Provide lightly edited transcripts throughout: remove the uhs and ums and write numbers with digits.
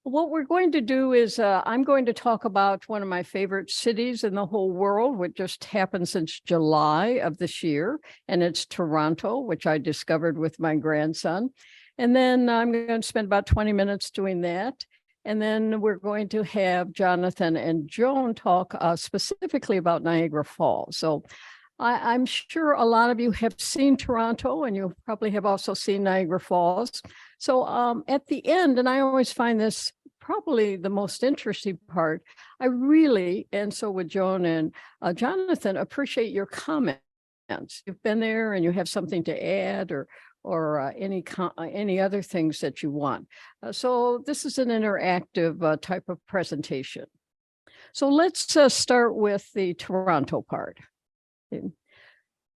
What we're going to do is I'm going to talk about one of my favorite cities in the whole world, which just happened since July of this year, and it's Toronto, which I discovered with my grandson. And then I'm going to spend about 20 minutes doing that. And then we're going to have Jonathan and Joan talk specifically about Niagara Falls. So I'm sure a lot of you have seen Toronto, and you probably have also seen Niagara Falls. So at the end, and I always find this probably the most interesting part, I really, and so with Joan and Jonathan, appreciate your comments. You've been there and you have something to add, or any other things that you want. So this is an interactive type of presentation. So let's start with the Toronto part.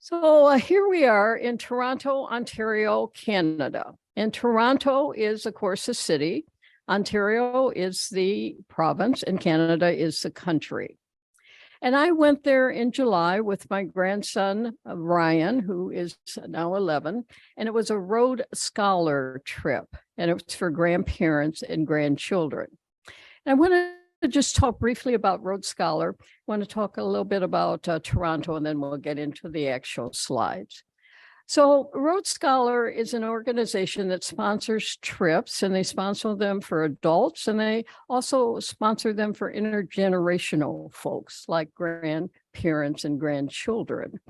So here we are in Toronto, Ontario, Canada. And Toronto is, of course, a city. Ontario is the province, and Canada is the country. And I went there in July with my grandson, Ryan, who is now 11, and it was a Road Scholar trip, and it was for grandparents and grandchildren. And I want to just talk briefly about Road Scholar. I want to talk a little bit about Toronto, and then we'll get into the actual slides. So Road Scholar is an organization that sponsors trips, and they sponsor them for adults, and they also sponsor them for intergenerational folks like grandparents and grandchildren.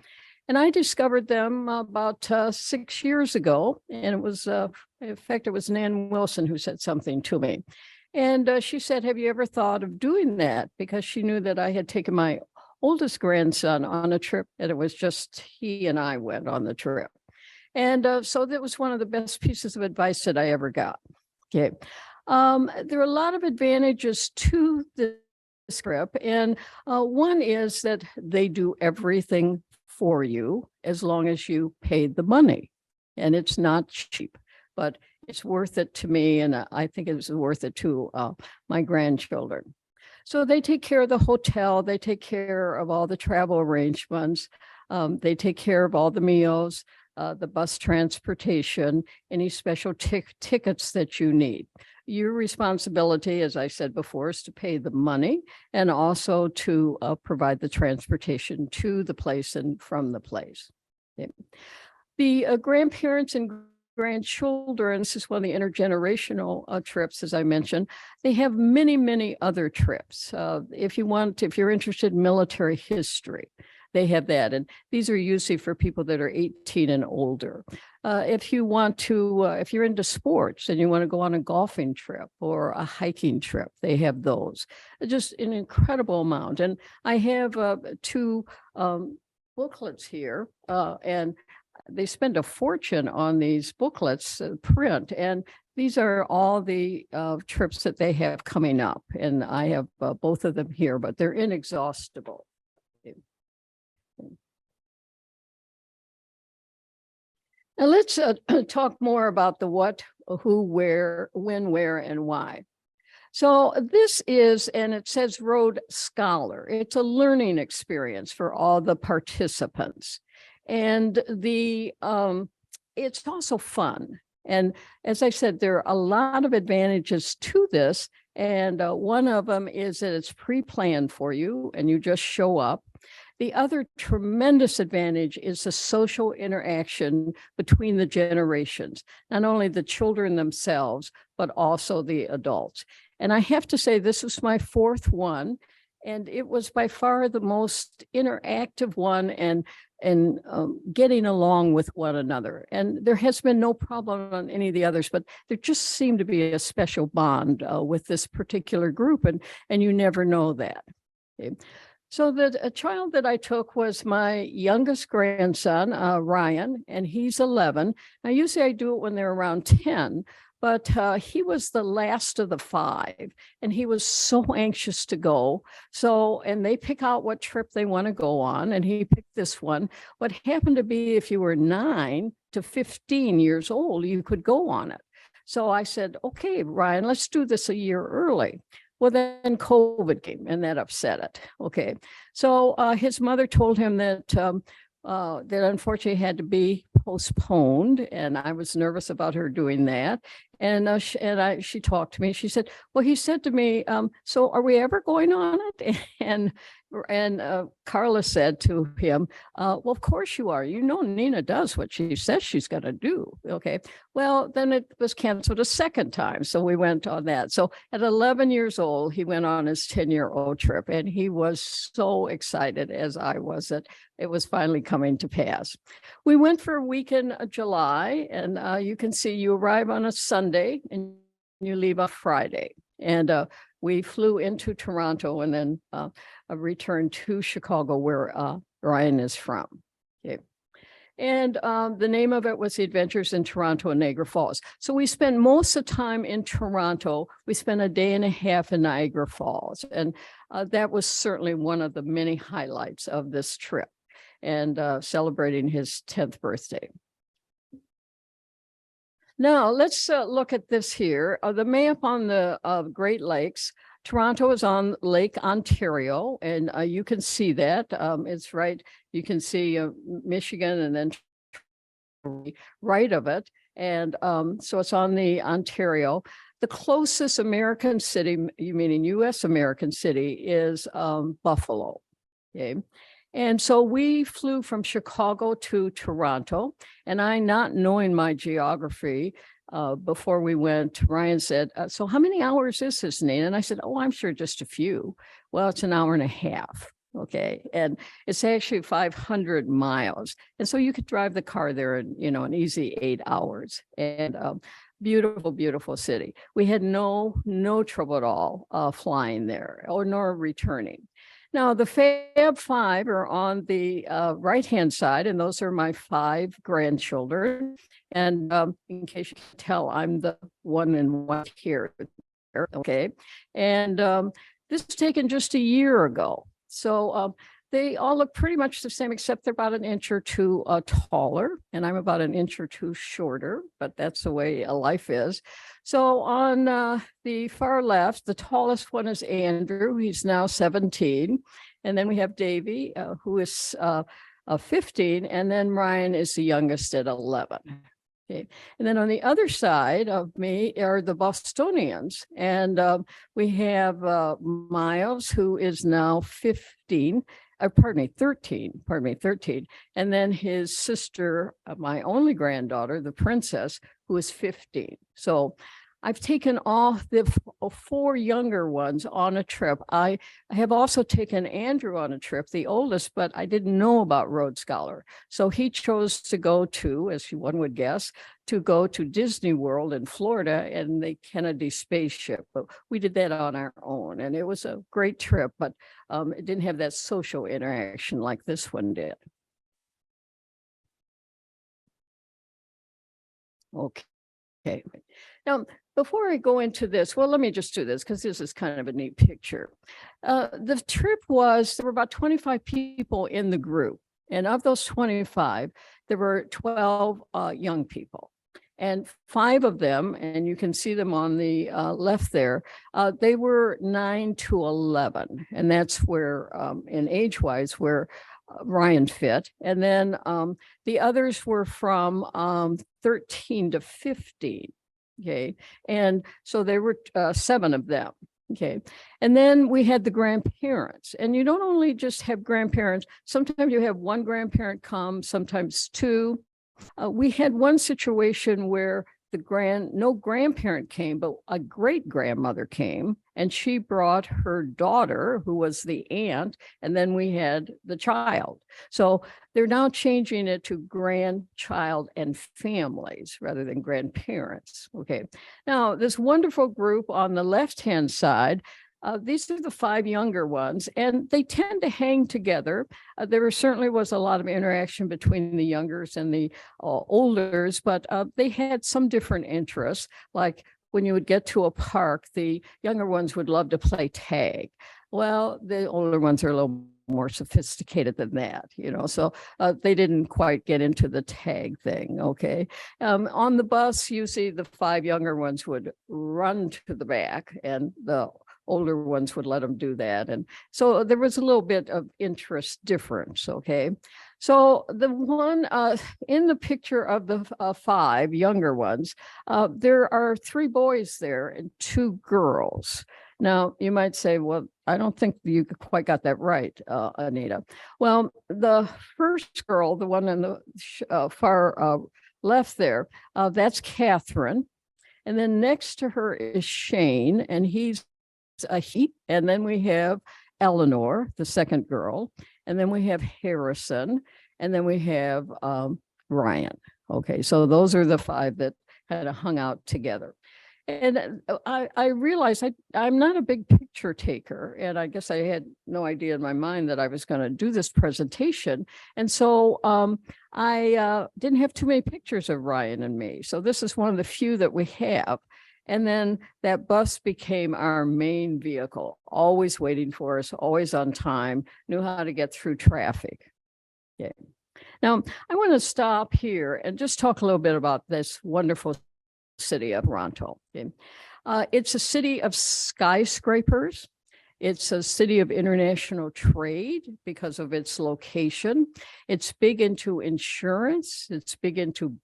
And I discovered them about 6 years ago, and it was, in fact, it was Nan Wilson who said something to me. And she said, have you ever thought of doing that? Because she knew that I had taken my oldest grandson on a trip, and it was just he and I went on the trip. And so that was one of the best pieces of advice that I ever got. Okay. There are a lot of advantages to this trip. And one is that they do everything for you as long as you paid the money. And it's not cheap, but it's worth it to me. And I think it's worth it to my grandchildren. So they take care of the hotel. They take care of all the travel arrangements. They take care of all the meals, the bus transportation, any special tickets that you need. Your responsibility, as I said before, is to pay the money and also to provide the transportation to the place and from the place. Okay. The grandparents and grandchildren, this is one of the intergenerational trips, as I mentioned. They have many, many other trips. If you're interested in military history, they have that. And these are usually for people that are 18 and older. If you want to, if you're into sports and you want to go on a golfing trip or a hiking trip, they have those. Just an incredible amount. And I have two booklets here, and they spend a fortune on these booklets, print, and these are all the trips that they have coming up. And I have both of them here, but they're inexhaustible. Now let's talk more about the what, who, where, when, where, and why. So this is, and it says Road Scholar. It's a learning experience for all the participants. And it's also fun. And as I said, there are a lot of advantages to this. And one of them is that it's pre-planned for you and you just show up. The other tremendous advantage is the social interaction between the generations, not only the children themselves, but also the adults. And I have to say, this was my fourth one, and it was by far the most interactive one and getting along with one another. And there has been no problem on any of the others, but there just seemed to be a special bond with this particular group, and you never know that. Okay. So a child that I took was my youngest grandson, Ryan, and he's 11. Now, usually I do it when they're around 10, but he was the last of the 5, and he was so anxious to go. So, and they pick out what trip they want to go on, and he picked this one. What happened to be, if you were 9 to 15 years old, you could go on it. So I said, okay, Ryan, let's do this a year early. Well, then COVID came, and that upset it. Okay, so his mother told him that that unfortunately had to be postponed, and I was nervous about her doing that. And she talked to me. She said, well, he said to me, so are we ever going on it? And Carla said to him, well, of course you are. You know, Nina does what she says she's going to do. Okay. Well, then it was canceled a second time. So we went on that. So at 11 years old, he went on his 10-year-old trip, and he was so excited, as I was, that it was finally coming to pass. We went for a week in July, and you can see you arrive on a Sunday and you leave on Friday. And we flew into Toronto and then returned to Chicago, where Ryan is from. Okay. And the name of it was The Adventures in Toronto and Niagara Falls. So we spent most of the time in Toronto. We spent a day and a half in Niagara Falls. And that was certainly one of the many highlights of this trip, and celebrating his 10th birthday. Now, let's look at this here. The map on the Great Lakes. Toronto is on Lake Ontario, and you can see that. It's right. You can see Michigan and then right of it. And so it's on the Ontario. The closest American city, meaning U.S. American city, is Buffalo. Okay. And so we flew from Chicago to Toronto, and I, not knowing my geography, before we went, Ryan said, so how many hours is this, Nina? And I said, oh, I'm sure just a few. Well, it's an hour and a half. Okay. And it's actually 500 miles. And so you could drive the car there in, an easy 8 hours. And beautiful, beautiful city. We had no trouble at all flying there nor returning. Now, the Fab Five are on the right-hand side, and those are my 5 grandchildren. And in case you can tell, I'm the one in white here. Okay. And this was taken just a year ago. So they all look pretty much the same, except they're about an inch or two taller, and I'm about an inch or two shorter, but that's the way life is. So on the far left, the tallest one is Andrew. He's now 17. And then we have Davy, who is 15. And then Ryan is the youngest at 11. Okay. And then on the other side of me are the Bostonians. And we have Miles, who is now 13. And then his sister, my only granddaughter, the princess, who is 15. So I've taken all the 4 younger ones on a trip. I have also taken Andrew on a trip, the oldest, but I didn't know about Rhodes Scholar. So he chose to go to, as one would guess, to go to Disney World in Florida and the Kennedy spaceship. But we did that on our own, and it was a great trip, but it didn't have that social interaction like this one did. Okay. Now, before I go into this, well, let me just do this because this is kind of a neat picture. The trip there were about 25 people in the group. And of those 25, there were 12 young people. And 5 of them, and you can see them on the left there, they were 9 to 11. And that's where, in age-wise, where Ryan fit. And then the others were from 13 to 15. Okay. And so there were 7 of them. Okay. And then we had the grandparents, and you don't only just have grandparents. Sometimes you have one grandparent come, sometimes 2. We had one situation where no grandparent came, but a great grandmother came, and she brought her daughter, who was the aunt, and then we had the child. So they're now changing it to grandchild and families rather than grandparents. Okay. Now, this wonderful group on the left-hand side, these are the 5 younger ones, and they tend to hang together. There certainly was a lot of interaction between the youngers and the olders, but they had some different interests. Like when you would get to a park, the younger ones would love to play tag. Well, the older ones are a little more sophisticated than that, so they didn't quite get into the tag thing. Okay. On the bus, usually the 5 younger ones would run to the back, and the older ones would let them do that. And so there was a little bit of interest difference. Okay. So the one in the picture of the 5 younger ones, there are 3 boys there and 2 girls. Now, you might say, well, I don't think you quite got that right, Anita. Well, the first girl, the one on the far left there, that's Catherine. And then next to her is Shane, and he's a he. And then we have Eleanor, the second girl. And then we have Harrison. And then we have Ryan. Okay, so those are the 5 that had hung out together. And I realized I'm not a big picture taker, and I guess I had no idea in my mind that I was going to do this presentation. And so I didn't have too many pictures of Ryan and me. So this is one of the few that we have. And then that bus became our main vehicle, always waiting for us, always on time, knew how to get through traffic. Okay. Now, I want to stop here and just talk a little bit about this wonderful city of Toronto. Okay. It's a city of skyscrapers. It's a city of international trade because of its location. It's big into insurance. It's big into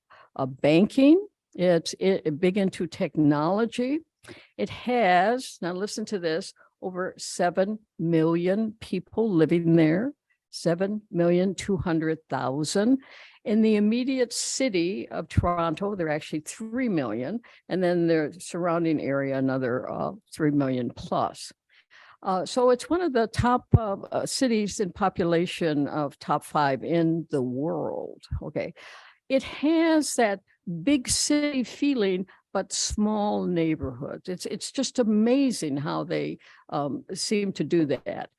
banking. It's big into technology. It has, now listen to this, over 7 million people living there, 7,200,000. In the immediate city of Toronto, there are actually 3 million, and then the surrounding area, another 3 million plus. So it's one of the top cities in population of top 5 in the world. Okay. It has that big city feeling, but small neighborhoods. It's just amazing how they seem to do that.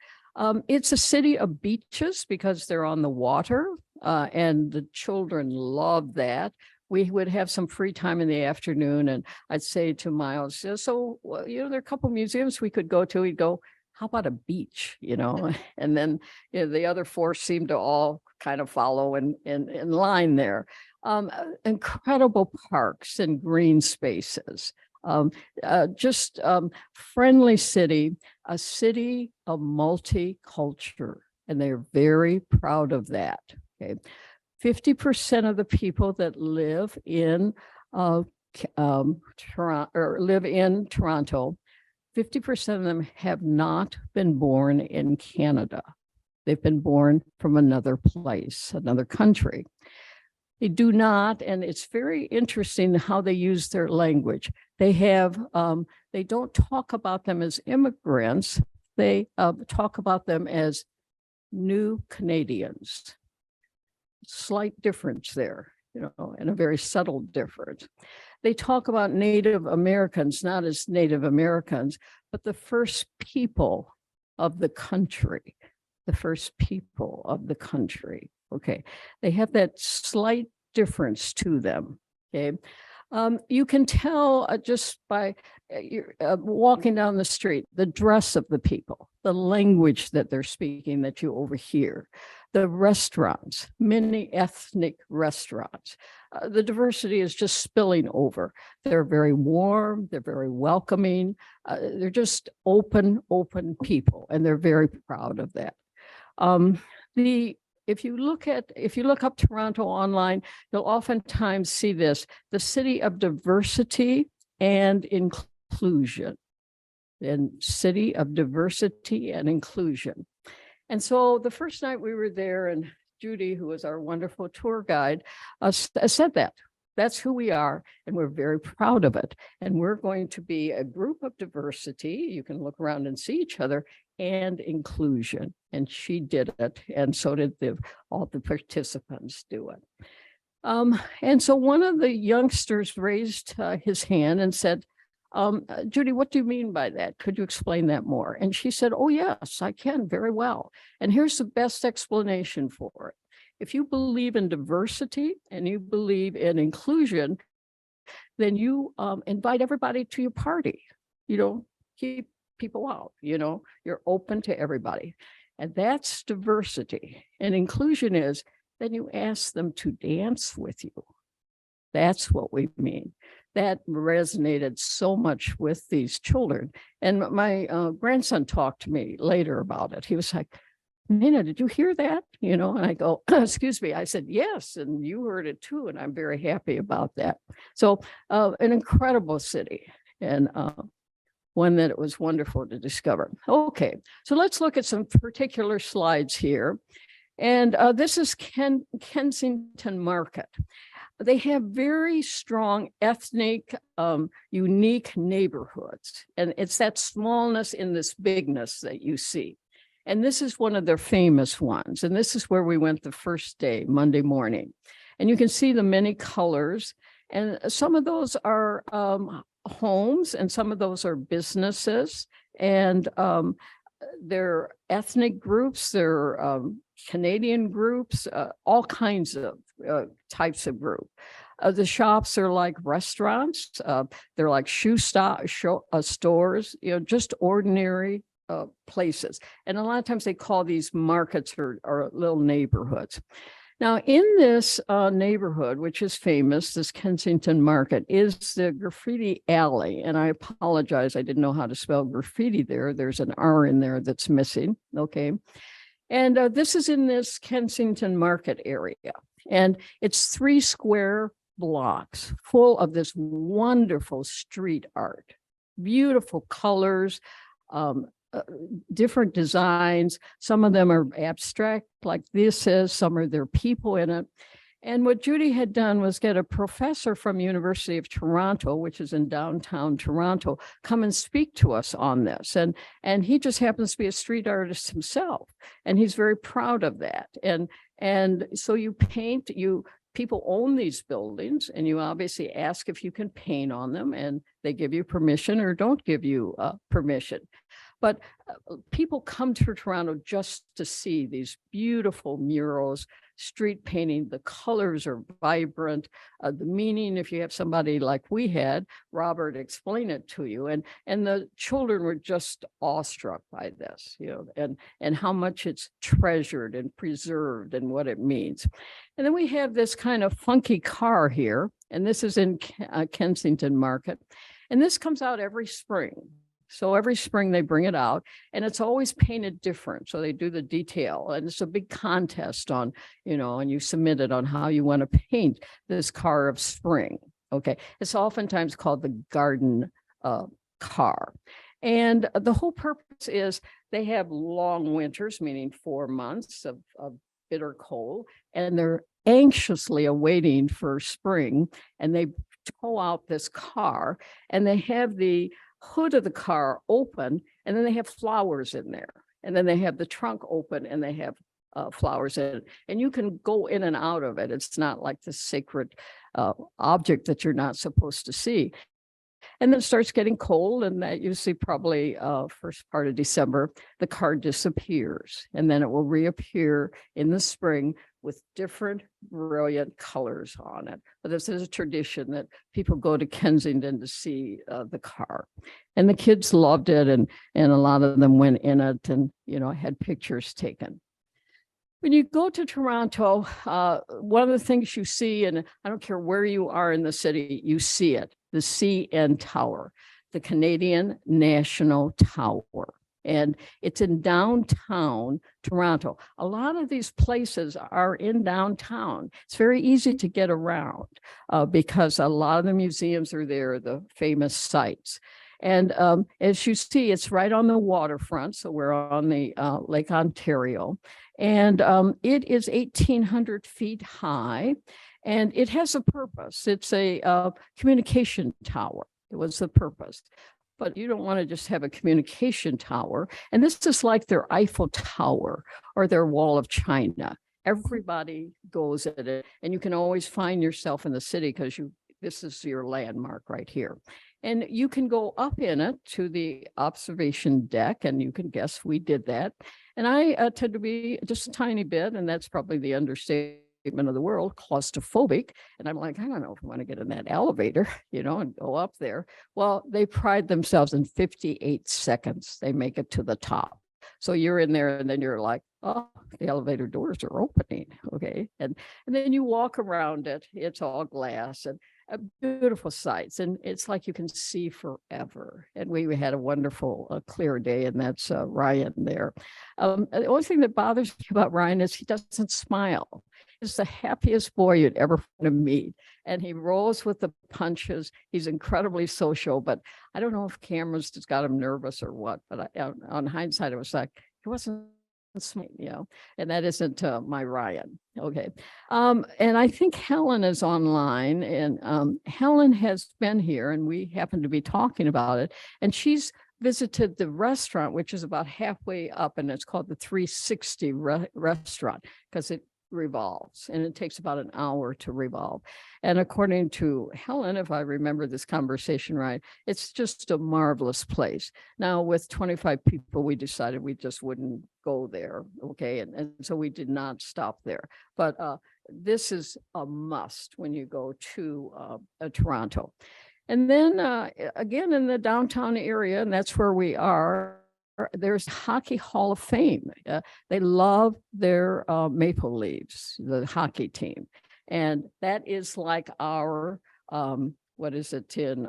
It's a city of beaches because they're on the water, and the children love that. We would have some free time in the afternoon, and I'd say to Miles, so, well, there are a couple museums we could go to. He'd go, how about a beach, And then the other 4 seemed to all kind of follow in line there. Incredible parks and green spaces. Just friendly city, a city of multicultural, and they're very proud of that. Okay, 50% of the people that live in Toronto, or live in Toronto, 50% of them have not been born in Canada. They've been born from another place, another country. They do not, and it's very interesting how they use their language. They have, they don't talk about them as immigrants. They talk about them as new Canadians. Slight difference there, and a very subtle difference. They talk about Native Americans, not as Native Americans, but the first people of the country, the first people of the country. Okay, they have that slight difference to them. Okay, you can tell just by walking down the street, the dress of the people, the language that they're speaking that you overhear, the restaurants, many ethnic restaurants. The diversity is just spilling over. They're very warm. They're very welcoming. They're just open people, and they're very proud of that. If you look up Toronto online, you'll oftentimes see this, the city of diversity and inclusion, and city of diversity and inclusion. And so the first night we were there, and Judy, who was our wonderful tour guide, said that. That's who we are, and we're very proud of it. And we're going to be a group of diversity. You can look around and see each other, and inclusion. And she did it, and so did all the participants do it. And so one of the youngsters raised his hand and said, Judy, what do you mean by that? Could you explain that more? And she said, oh, yes, I can very well. And here's the best explanation for it. If you believe in diversity and you believe in inclusion, then you invite everybody to your party. You don't keep people out, you're open to everybody. And that's diversity. And inclusion is then you ask them to dance with you. That's what we mean. that resonated so much with these children. And my grandson talked to me later about it. He was like, Nina, did you hear that? You know, and I go, excuse me. I said, yes, and you heard it too. And I'm very happy about that. So an incredible city, and one that it was wonderful to discover. Okay, so let's look at some particular slides here. And this is Kensington Market. They have very strong ethnic, unique neighborhoods. And it's that smallness in this bigness that you see. And this is one of their famous ones. And this is where we went the first day, Monday morning. And you can see the many colors. And some of those are homes, and some of those are businesses. And they're ethnic groups, they're Canadian groups, all kinds of types of group. The shops are like restaurants. They're like stores, you know, just ordinary places. And a lot of times they call these markets or little neighborhoods. Now, in this neighborhood, which is famous, this Kensington Market, is the Graffiti Alley. And I apologize, I didn't know how to spell graffiti there. There's an R in there that's missing, okay? And this is in this Kensington Market area. And it's 3 square blocks full of this wonderful street art, beautiful colors, different designs. Some of them are abstract, like this is. Some are there people in it. And what Judy had done was get a professor from University of Toronto, which is in downtown Toronto, come and speak to us on this. And he just happens to be a street artist himself, and he's very proud of that. And so you paint, people own these buildings, and you obviously ask if you can paint on them, and they give you permission or don't give you permission. But people come to Toronto just to see these beautiful murals, street painting. The colors are vibrant. The meaning, if you have somebody like we had, Robert explain it to you. And the children were just awestruck by this, you know, and how much it's treasured and preserved and what it means. And then we have this kind of funky car here, and this is in Kensington Market. And this comes out every spring. So every spring they bring it out, and it's always painted different. So they do the detail, and it's a big contest on, you know, and you submit it on how you want to paint this car of spring. Okay. It's oftentimes called the garden car. And the whole purpose is they have long winters, meaning 4 months of bitter cold, and they're anxiously awaiting for spring, and they tow out this car, and they have the hood of the car open, and then they have flowers in there, and then they have the trunk open, and they have flowers in it, and you can go in and out of it. It's not like the sacred object that you're not supposed to see. And then it starts getting cold, and that you see probably first part of December, the car disappears, and then it will reappear in the spring with different brilliant colors on it. But this is a tradition that people go to Kensington to see the car. And the kids loved it, and a lot of them went in it and, you know, had pictures taken. When you go to Toronto, one of the things you see, and I don't care where you are in the city, you see it, the CN Tower, the Canadian National Tower. And it's in downtown Toronto. A lot of these places are in downtown. It's very easy to get around because a lot of the museums are there, the famous sites. And as you see, it's right on the waterfront. So we're on the Lake Ontario. And it is 1,800 feet high. And it has a purpose. It's a communication tower. It was the purpose. But you don't want to just have a communication tower. And this is like their Eiffel Tower or their Wall of China. Everybody goes at it, and you can always find yourself in the city because this is your landmark right here. And you can go up in it to the observation deck, and you can guess we did that. And I tend to be just a tiny bit, and that's probably the understatement of the world, claustrophobic. And I'm like, I don't know if I want to get in that elevator, you know, and go up there. Well, they pride themselves in 58 seconds. They make it to the top. So you're in there, and then you're like, oh, the elevator doors are opening. Okay. And then you walk around it. It's all glass. Beautiful sights, and it's like you can see forever. And we had a wonderful clear day, and that's Ryan there. The only thing that bothers me about Ryan is he doesn't smile. He's the happiest boy you'd ever want to meet, and he rolls with the punches. He's incredibly social, but I don't know if cameras just got him nervous or what. But on hindsight, it was like he wasn't smiling, and that isn't my Ryan. Okay. And I think Helen is online, and Helen has been here, and we happen to be talking about it. And she's visited the restaurant, which is about halfway up, and it's called the 360 restaurant because it revolves, and it takes about an hour to revolve. And according to Helen, if I remember this conversation right, it's just a marvelous place. Now, with 25 people, we decided we just wouldn't go there. Okay. And so we did not stop there. But this is a must when you go to Toronto. And then again, in the downtown area, and that's where we are, there's Hockey Hall of Fame. They love their Maple Leafs, the hockey team. And that is like our, what is it in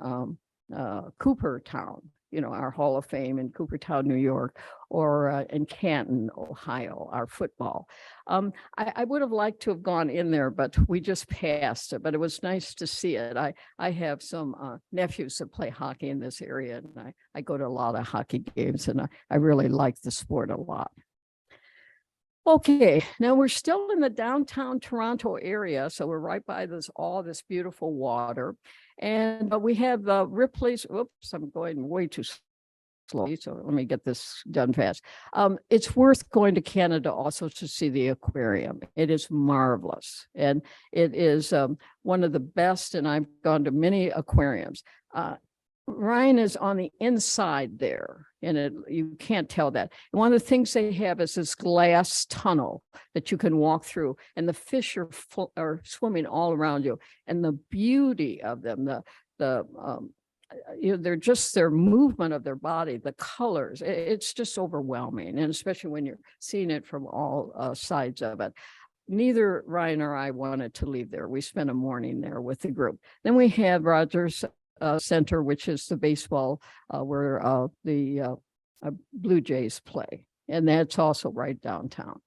Coopertown, our Hall of Fame in Coopertown, New York, or in Canton, Ohio, our football. I would have liked to have gone in there, but we just passed it, but it was nice to see it. I have some nephews that play hockey in this area, and I go to a lot of hockey games, and I really like the sport a lot. Okay, now we're still in the downtown Toronto area, so we're right by all this beautiful water. And we have Ripley's, oops, I'm going way too slowly, so let me get this done fast. It's worth going to Canada also to see the aquarium. It is marvelous, and it is one of the best, and I've gone to many aquariums. Ryan is on the inside there, and you can't tell that. And one of the things they have is this glass tunnel that you can walk through, and the fish are swimming all around you. And the beauty of them, they're just their movement of their body, the colors, it's just overwhelming. And especially when you're seeing it from all sides of it. Neither Ryan or I wanted to leave there. We spent a morning there with the group. Then we have Rogers Center, which is the baseball where the Blue Jays play. And that's also right downtown.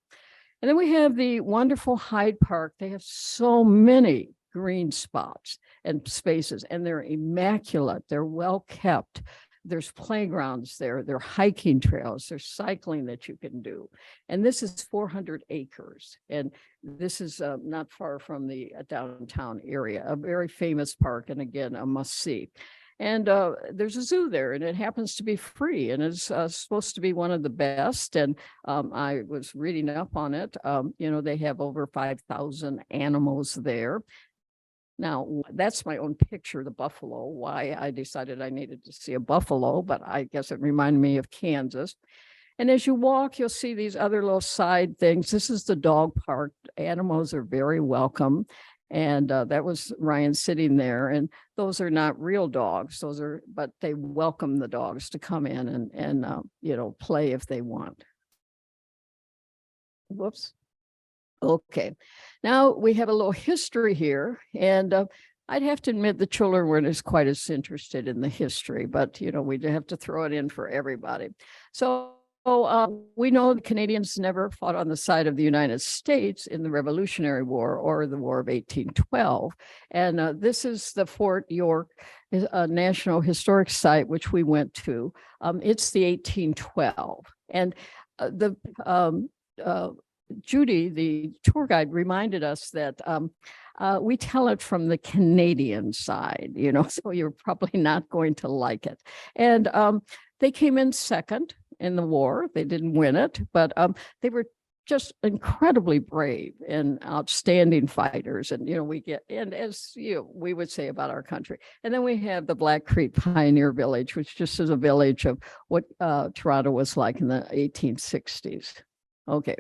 And then we have the wonderful Hyde Park. They have so many green spots and spaces, and they're immaculate. They're well kept. There's playgrounds there. There are hiking trails. There's cycling that you can do. And this is 400 acres. And this is not far from the downtown area, a very famous park. And again, a must see. And there's a zoo there, and it happens to be free, and it's supposed to be one of the best. And I was reading up on it. They have over 5,000 animals there. Now, that's my own picture, the buffalo, why I decided I needed to see a buffalo, but I guess it reminded me of Kansas. And as you walk, you'll see these other little side things. This is the dog park. Animals are very welcome. And that was Ryan sitting there. And those are not real dogs. But they welcome the dogs to come in and play if they want. Whoops. Okay, now we have a little history here, and I'd have to admit the children weren't quite as interested in the history, but we have to throw it in for everybody. So we know the Canadians never fought on the side of the United States in the Revolutionary War or the War of 1812, and this is the Fort York National Historic Site, which we went to. It's the 1812, and Judy, the tour guide, reminded us that we tell it from the Canadian side, so you're probably not going to like it. And they came in second in the war. They didn't win it, but they were just incredibly brave and outstanding fighters. And, and as we would say about our country. And then we have the Black Creek Pioneer Village, which just is a village of what Toronto was like in the 1860s. Okay.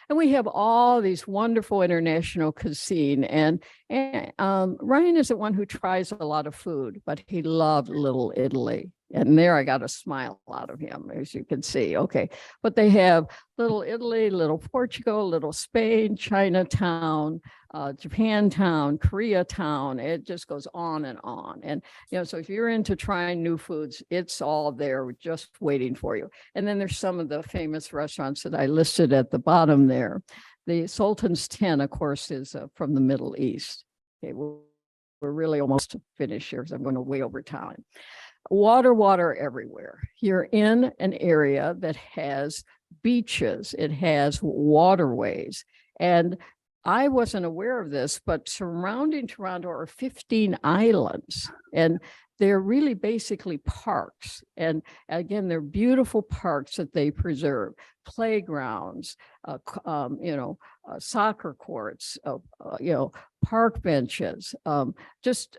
And we have all these wonderful international cuisine. And Ryan isn't one who tries a lot of food, but he loved Little Italy. And there I got a smile out of him, as you can see. Okay. But they have Little Italy, Little Portugal, Little Spain, Chinatown, Japantown, Koreatown. It just goes on and on. And, so if you're into trying new foods, it's all there just waiting for you. And then there's some of the famous restaurants that I listed at the bottom there. The Sultan's 10, of course, is from the Middle East. Okay, we're really almost finished here because I'm going way over time. Water everywhere. You're in an area that has beaches, it has waterways. And I wasn't aware of this, but surrounding Toronto are 15 islands, and they're really basically parks. And again, they're beautiful parks that they preserve, playgrounds, soccer courts, park benches, just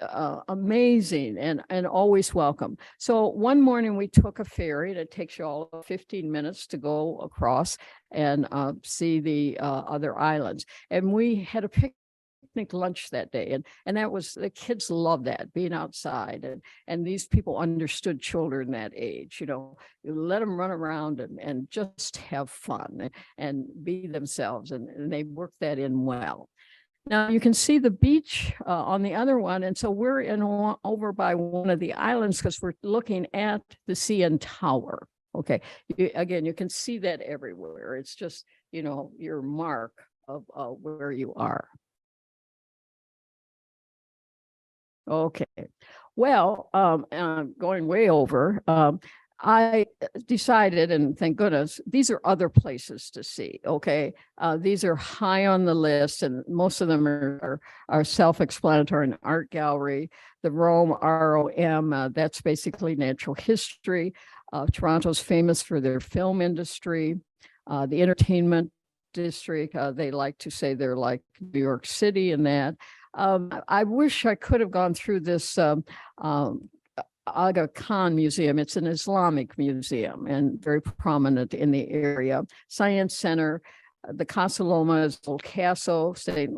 amazing and always welcome. So one morning we took a ferry, and it takes you all 15 minutes to go across and see the other islands. And we had a picnic lunch that day, and that was, the kids love that, being outside, and these people understood children that age. You let them run around and just have fun and be themselves, and they work that in well. Now you can see the beach on the other one, and so we're over by one of the islands because we're looking at the CN Tower. Okay, again, you can see that everywhere. It's just your mark of where you are. Okay, well, going way over, I decided, and thank goodness, these are other places to see. Okay, these are high on the list, and most of them are self-explanatory. An art gallery, the Rome ROM, that's basically natural history. Toronto's famous for their film industry, the entertainment district. They like to say they're like New York City in that. I wish I could have gone through this Agawa Khan Museum. It's an Islamic museum and very prominent in the area. Science Center, the Casa Loma is El Caso. St.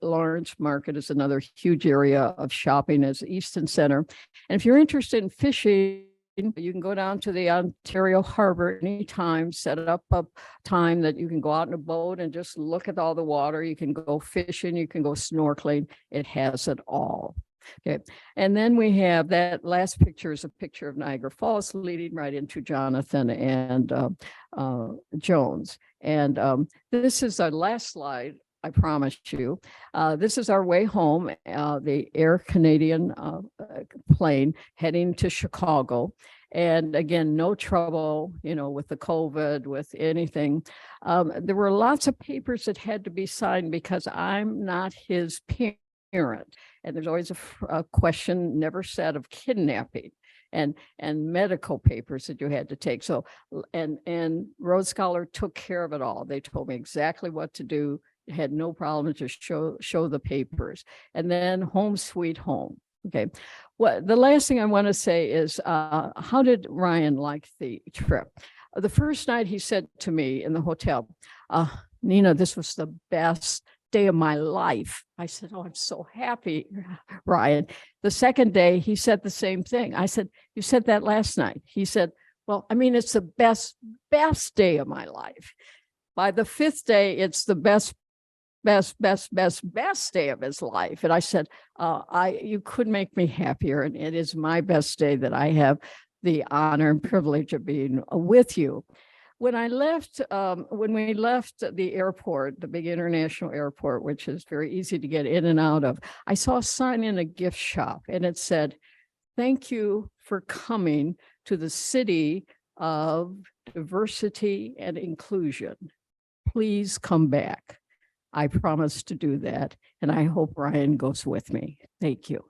Lawrence Market is another huge area of shopping as Easton Center. And if you're interested in fishing, you can go down to the Ontario Harbor anytime, set up a time that you can go out in a boat and just look at all the water. You can go fishing, you can go snorkeling. It has it all. Okay. And then we have that last picture is a picture of Niagara Falls leading right into Jonathan and Jones. And this is our last slide. I promise you. This is our way home, the Air Canadian plane heading to Chicago. And again, no trouble, with the COVID, with anything. There were lots of papers that had to be signed because I'm not his parent. And there's always a question never said of kidnapping and medical papers that you had to take. So, and Rhodes Scholar took care of it all. They told me exactly what to do. Had no problem to show the papers. And then home sweet home. Okay. Well, the last thing I want to say is, how did Ryan like the trip? The first night he said to me in the hotel, Nina, this was the best day of my life. I said, oh, I'm so happy, Ryan. The second day he said the same thing. I said, you said that last night. He said, well, I mean, it's the best day of my life. By the fifth day, it's the best day of his life. And I said, you could make me happier. And it is my best day that I have the honor and privilege of being with you. When we left the airport, the big international airport, which is very easy to get in and out of, I saw a sign in a gift shop, and it said, thank you for coming to the city of diversity and inclusion. Please come back. I promise to do that, and I hope Ryan goes with me. Thank you.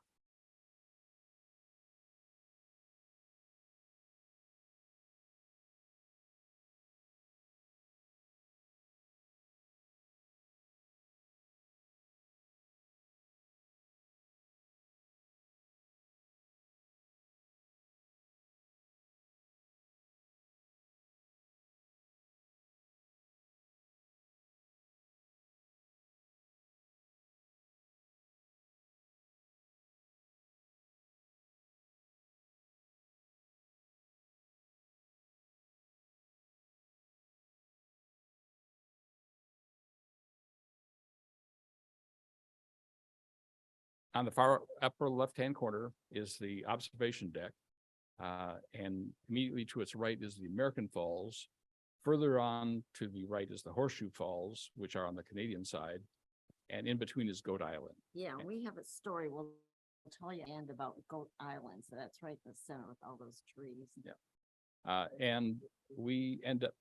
On the far upper left-hand corner is the observation deck. And immediately to its right is the American Falls. Further on to the right is the Horseshoe Falls, which are on the Canadian side. And in between is Goat Island. Yeah, we have a story we'll tell you and about Goat Island. So that's right in the center with all those trees. Yeah. And we end up,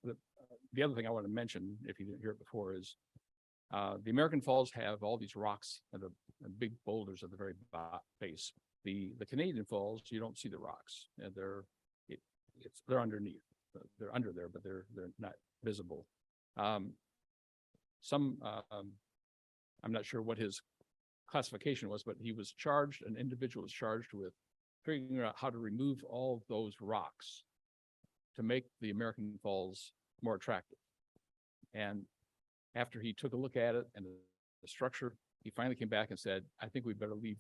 the other thing I want to mention, if you didn't hear it before, is the American Falls have all these rocks and the big boulders at the very base. The Canadian Falls, you don't see the rocks, and they're underneath. They're under there, but they're not visible. I'm not sure what his classification was, but an individual was charged with figuring out how to remove all of those rocks to make the American Falls more attractive. And after he took a look at it and the structure, he finally came back and said, I think we better leave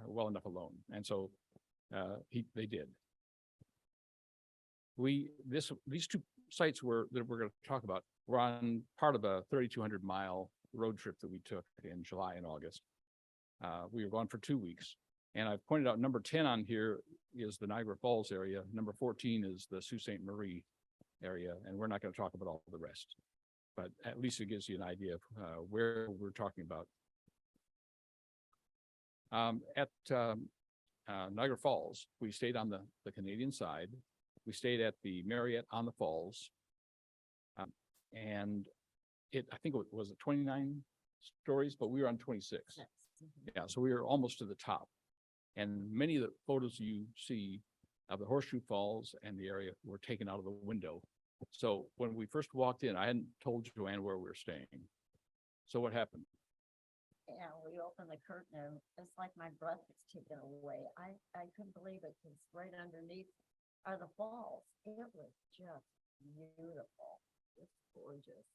well enough alone. And so they did. These two sites that we're going to talk about were on part of a 3,200-mile road trip that we took in July and August. We were gone for 2 weeks. And I've pointed out number 10 on here is the Niagara Falls area. Number 14 is the Sault Ste. Marie area. And we're not going to talk about all the rest, but at least it gives you an idea of where we're talking about. At Niagara Falls, we stayed on the Canadian side. We stayed at the Marriott on the Falls. And I think it was 29 stories, but we were on 26. Yeah, so we were almost to the top. And many of the photos you see of the Horseshoe Falls and the area were taken out of the window. So when we first walked in, I hadn't told Joanne where we were staying. So what happened? Yeah, we opened the curtain and it's like my breath was taken away. I couldn't believe it because right underneath are the falls. It was just beautiful. It's gorgeous.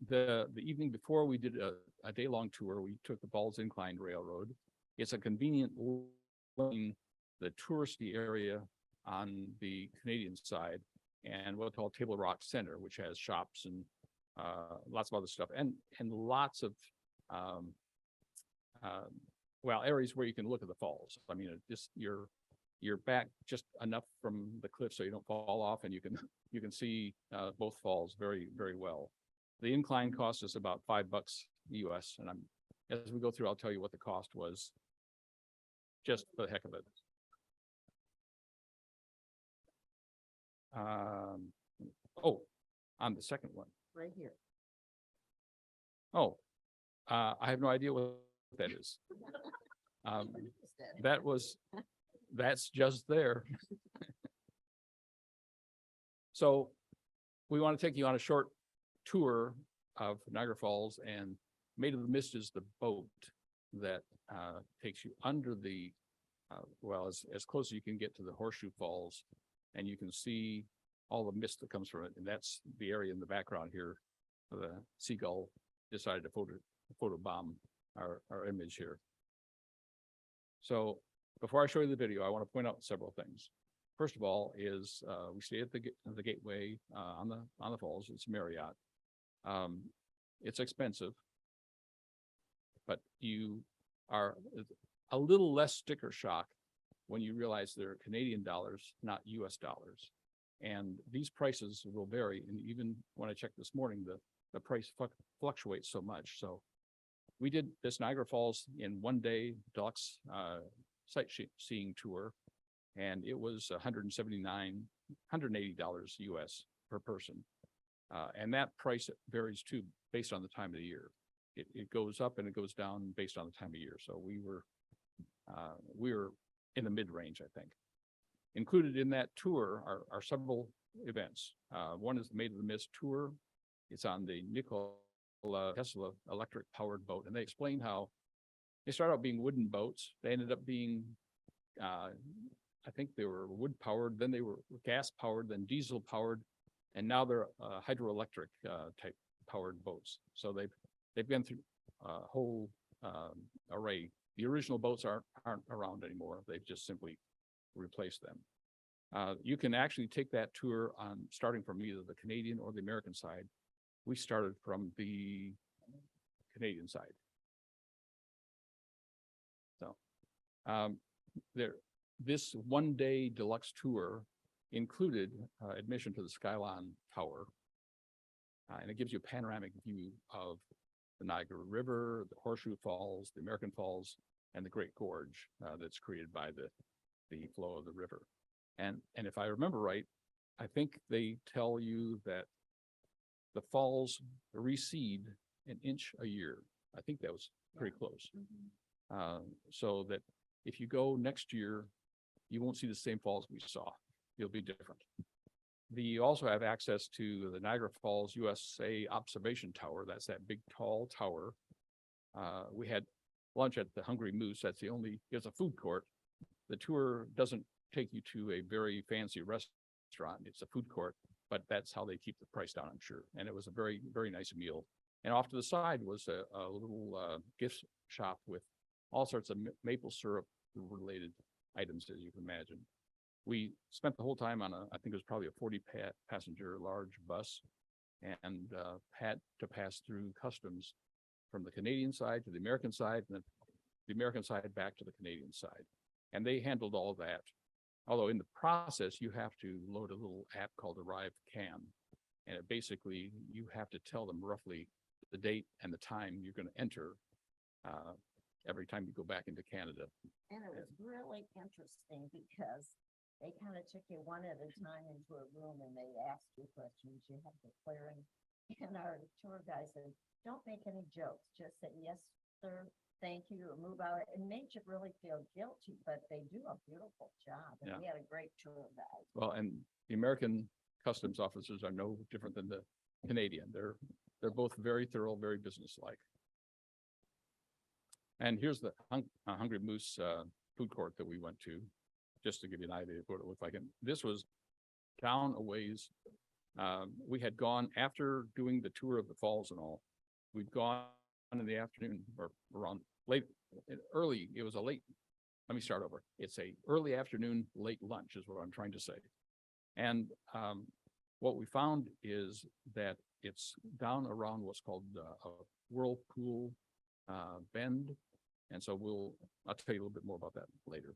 The evening before we did a day-long tour, we took the Falls Incline Railroad. It's a convenient line, the touristy area on the Canadian side, and what's called Table Rock Center, which has shops and lots of other stuff, and lots of areas where you can look at the falls. I mean, you're back just enough from the cliff so you don't fall off, and you can see both falls very, very well. The incline cost us about $5 US, and as we go through, I'll tell you what the cost was, just for the heck of it. On the second one. Right here. Oh, I have no idea what that is. That's just there. So we want to take you on a short tour of Niagara Falls, and Maid of the Mist is the boat that takes you under the, as close as you can get to the Horseshoe Falls, and you can see all the mist that comes from it. And that's the area in the background here. The seagull decided to photobomb our image here. So before I show you the video, I want to point out several things. First of all is we stay at the gateway on the falls. It's Marriott. It's expensive, but you are a little less sticker shock when you realize they're Canadian dollars, not US dollars. And these prices will vary. And even when I checked this morning, the price fluctuates so much. So we did this Niagara Falls in 1 day deluxe sightseeing tour, and it was $180 US per person. And that price varies too, based on the time of the year. It goes up and it goes down based on the time of year. So we were in the mid-range, I think. Included in that tour are several events. One is the Maid of the Mist tour. It's on the Nikola Tesla electric powered boat. And they explain how they started out being wooden boats. They ended up being, I think they were wood powered, then they were gas powered, then diesel powered, and now they're hydroelectric type powered boats. So they've been through a whole array. The original boats aren't around anymore. They've just simply replaced them. You can actually take that tour starting from either the Canadian or the American side. We started from the Canadian side. This one-day deluxe tour included admission to the Skylon Tower. And it gives you a panoramic view of the Niagara River, the Horseshoe Falls, the American Falls, and the Great Gorge that's created by the flow of the river. And if I remember right, I think they tell you that the falls recede an inch a year. I think that was pretty close. So that if you go next year, you won't see the same falls we saw. It'll be different. You also have access to the Niagara Falls USA Observation Tower. That's that big, tall tower. We had lunch at the Hungry Moose. It's a food court. The tour doesn't take you to a very fancy restaurant. It's a food court, but that's how they keep the price down, I'm sure. And it was a very, very nice meal. And off to the side was a little gift shop with all sorts of maple syrup related items, as you can imagine. We spent the whole time on I think it was probably a 40 passenger large bus, and had to pass through customs from the Canadian side to the American side, and then the American side back to the Canadian side. And they handled all that. Although in the process, you have to load a little app called Arrive Can. And it basically, you have to tell them roughly the date and the time you're going to enter every time you go back into Canada. And it was really interesting because they kind of took you one at a time into a room and they asked you questions. You had to clear and our tour guy said, don't make any jokes. Just say, yes, sir, thank you, or move out. It made you really feel guilty, but they do a beautiful job. And we had a great tour guide. Well, and the American customs officers are no different than the Canadian. They're both very thorough, very businesslike. And here's the Hungry Moose food court that we went to, just to give you an idea of what it looked like. And this was down a ways. We had gone after doing the tour of the falls and all. We'd gone in the afternoon or around early. It was a late. Let me start over. It's a early afternoon, late lunch is what I'm trying to say. And what we found is that it's down around what's called a Whirlpool Bend. And so I'll tell you a little bit more about that later.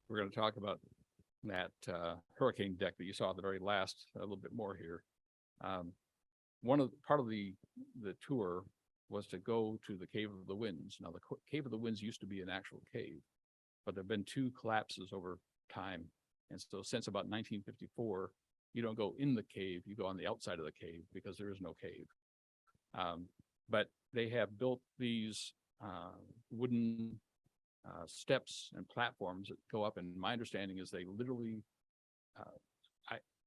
We're going to talk about that hurricane deck that you saw at the very last, a little bit more here. Part of the tour was to go to the Cave of the Winds. Now, the Cave of the Winds used to be an actual cave, but there've been 2 collapses over time. And so since about 1954, you don't go in the cave, you go on the outside of the cave because there is no cave. But they have built these wooden steps and platforms that go up, and my understanding is they literally,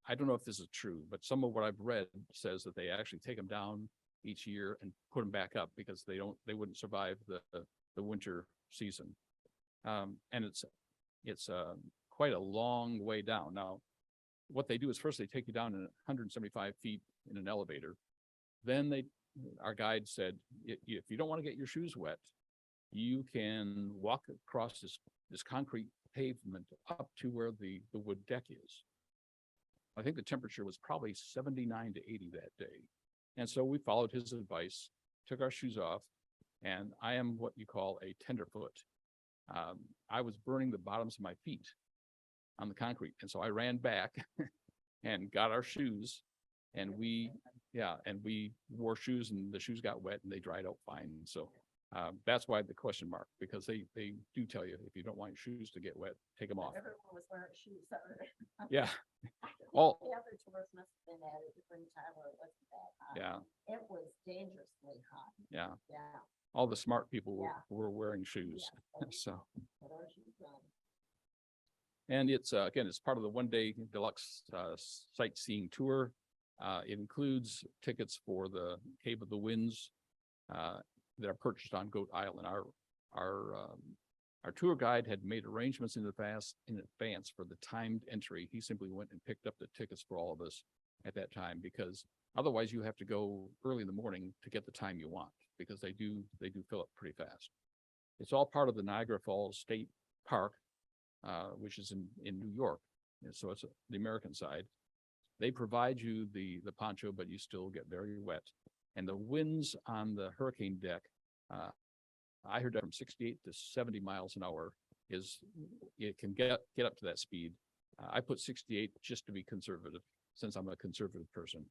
I don't know if this is true, but some of what I've read says that they actually take them down each year and put them back up because they wouldn't survive the winter season. And it's quite a long way down. Now, what they do is first they take you down 175 feet in an elevator. Then our guide said, if you don't want to get your shoes wet, you can walk across this concrete pavement up to where the wood deck is. I think the temperature was probably 79 to 80 that day. And so we followed his advice, took our shoes off, and I am what you call a tenderfoot. I was burning the bottoms of my feet on the concrete. And so I ran back and got our shoes, and we wore shoes, and the shoes got wet and they dried out fine. So that's why the question mark, because they do tell you, if you don't want your shoes to get wet, take them off. Everyone was wearing shoes. Yeah. The other tourists must have been at a different time where it wasn't that hot. Yeah. It was dangerously hot. Yeah. Yeah. All the smart people Yeah. were wearing shoes. Yeah. So, Put our shoes on. and it's again, it's part of the 1-day deluxe sightseeing tour. It includes tickets for the Cave of the Winds that are purchased on Goat Island. Our tour guide had made arrangements in advance for the timed entry. He simply went and picked up the tickets for all of us at that time, because otherwise you have to go early in the morning to get the time you want, because they do fill up pretty fast. It's all part of the Niagara Falls State Park, which is in New York. And so it's the American side. They provide you the poncho, but you still get very wet. And the winds on the hurricane deck, I heard that from 68 to 70 miles an hour it can get up to that speed. I put 68 just to be conservative, since I'm a conservative person.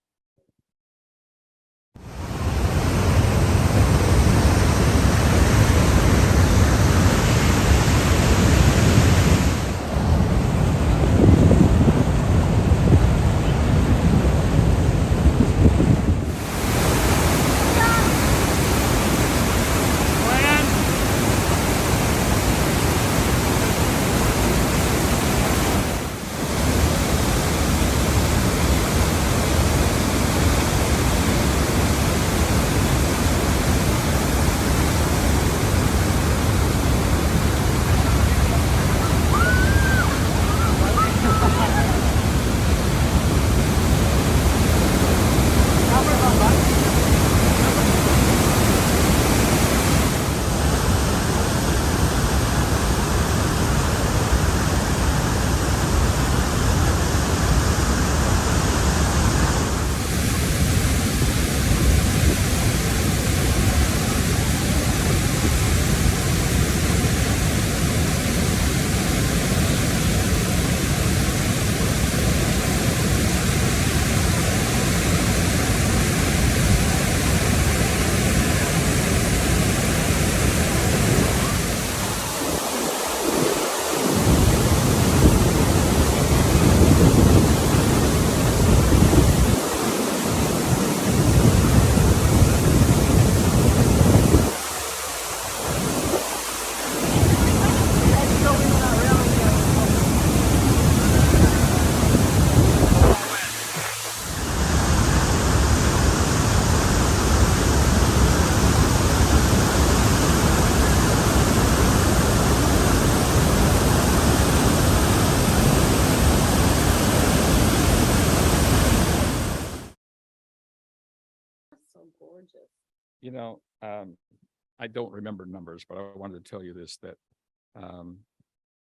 I don't remember numbers, but I wanted to tell you this, that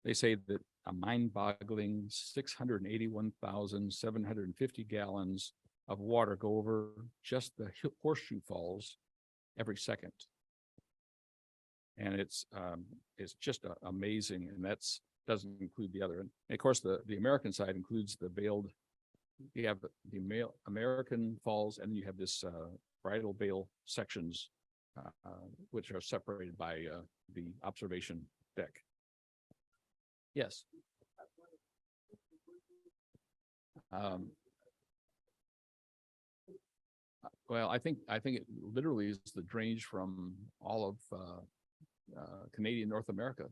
they say that a mind-boggling 681,750 gallons of water go over just the Horseshoe Falls every second. And it's just amazing, and doesn't include the other. And of course, the American side includes the veiled. You have the American Falls, and you have this bridal veil sections, which are separated by the observation deck. Yes. Well, I think it literally is the drainage from all of Canadian North America.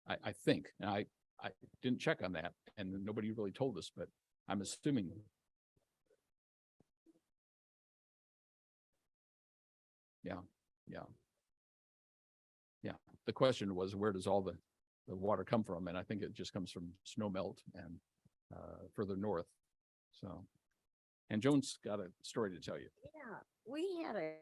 I think, and I didn't check on that, and nobody really told us, but I'm assuming. Yeah. The question was, where does all the water come from? And I think it just comes from snow melt and further north. So, and Joan's got a story to tell you. Yeah, we had a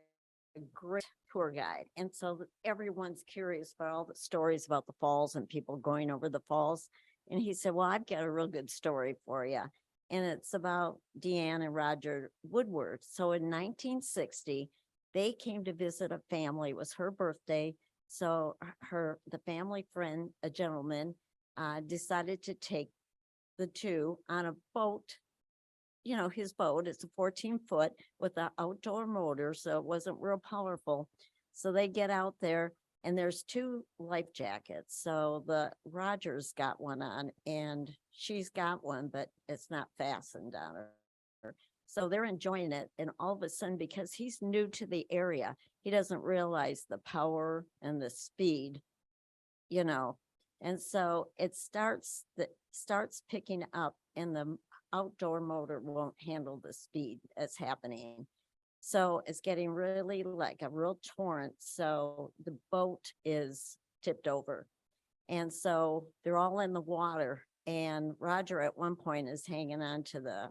great tour guide. And so everyone's curious about all the stories about the falls and people going over the falls. And he said, well, I've got a real good story for you. And it's about Deanne and Roger Woodward. So in 1960, they came to visit a family. It was her birthday. So the family friend, a gentleman, decided to take the two on a boat. You know, his boat, it's a 14-foot with an outdoor motor, so it wasn't real powerful. So they get out there and there's two life jackets. So the Roger's got one on and she's got one, but it's not fastened on her. So they're enjoying it. And all of a sudden, because he's new to the area, he doesn't realize the power and the speed, you know. And so it starts picking up and the outdoor motor won't handle the speed that's happening. So it's getting really like a real torrent. So the boat is tipped over. And so they're all in the water. And Roger at one point is hanging on to the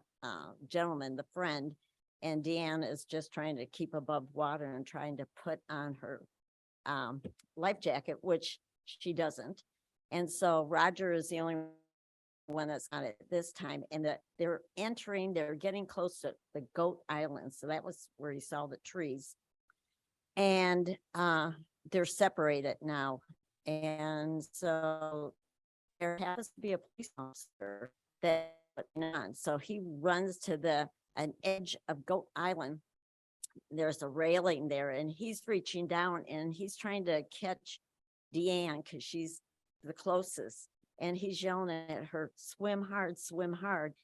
gentleman, the friend, and Deanne is just trying to keep above water and trying to put on her life jacket, which she doesn't. And so Roger is the only one that's on it this time. And they're getting close to the Goat Island. So that was where he saw the trees. And they're separated now. And so there happens to be a police officer that on. So he runs to an edge of Goat Island. There's a railing there and he's reaching down and he's trying to catch Deanne because she's the closest. And he's yelling at her, swim hard, swim hard.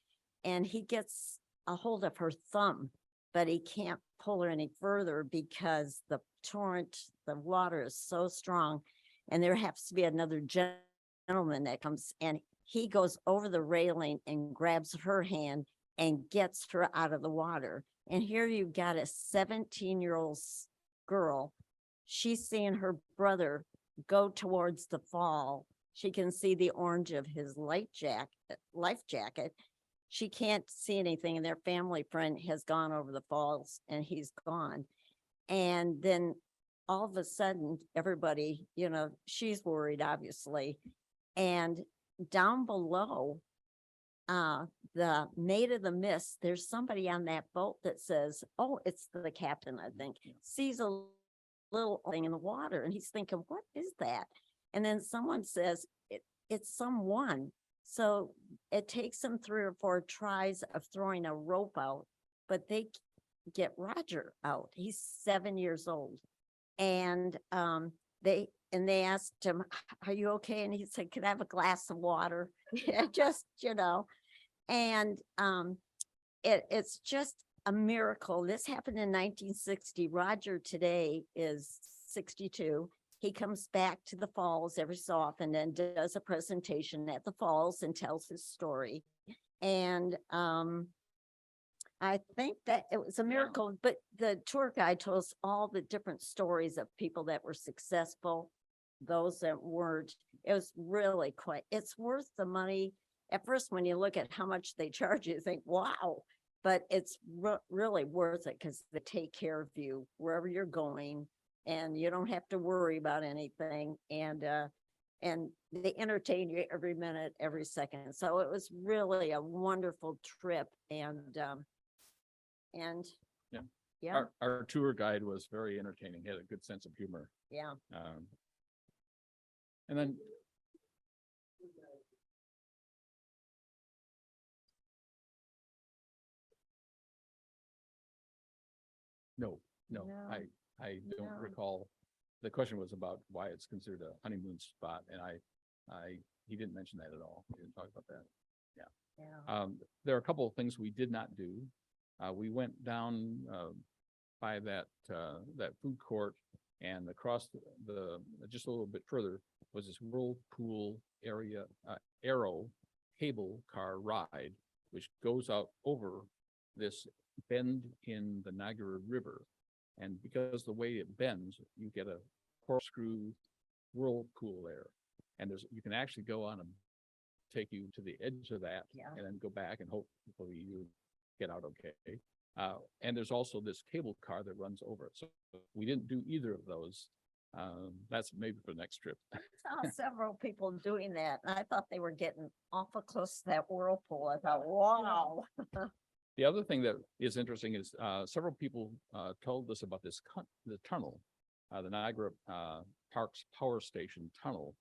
And he gets a hold of her thumb, but he can't pull her any further because the torrent, the water is so strong. And there has to be another gentleman that comes and he goes over the railing and grabs her hand and gets her out of the water. And here you've got a 17-year-old girl. She's seeing her brother go towards the fall. She can see the orange of his life jacket. She can't see anything. And their family friend has gone over the falls and he's gone. And then all of a sudden, everybody, she's worried, obviously. And down below, the Maid of the Mist, there's somebody on that boat that says, oh, it's the captain, I think, sees a little thing in the water. And he's thinking, what is that? And then someone says, it's someone. So it takes them 3 or 4 tries of throwing a rope out, but they get Roger out. He's 7 years old. And they asked him, are you okay? And he said, can I have a glass of water? Just, and it's just a miracle. This happened in 1960. Roger today is 62. He comes back to the falls every so often and does a presentation at the falls and tells his story. And I think that it was a miracle, but the tour guide told us all the different stories of people that were successful, those that weren't. It was really it's worth the money. At first, when you look at how much they charge you think, wow, but it's really worth it because they take care of you wherever you're going and you don't have to worry about anything. And they entertain you every minute, every second. So it was really a wonderful trip. And yeah. Our tour guide was very entertaining. He had a good sense of humor. Yeah. And then no, I don't recall. The question was about why it's considered a honeymoon spot, and he didn't mention that at all. He didn't talk about that. Yeah. There are a couple of things we did not do. We went down by that food court, and across the just a little bit further was this whirlpool area arrow cable car ride, which goes out over this bend in the Niagara River. And because the way it bends, you get a corkscrew whirlpool there. And you can actually go on and take you to the edge of that, Yeah. and then go back, and hopefully you get out okay. And there's also this cable car that runs over it. So we didn't do either of those. That's maybe for the next trip. I saw several people doing that, and I thought they were getting awful close to that whirlpool. I thought, wow. The other thing that is interesting is several people told us about the tunnel, the Niagara Parks Power Station tunnel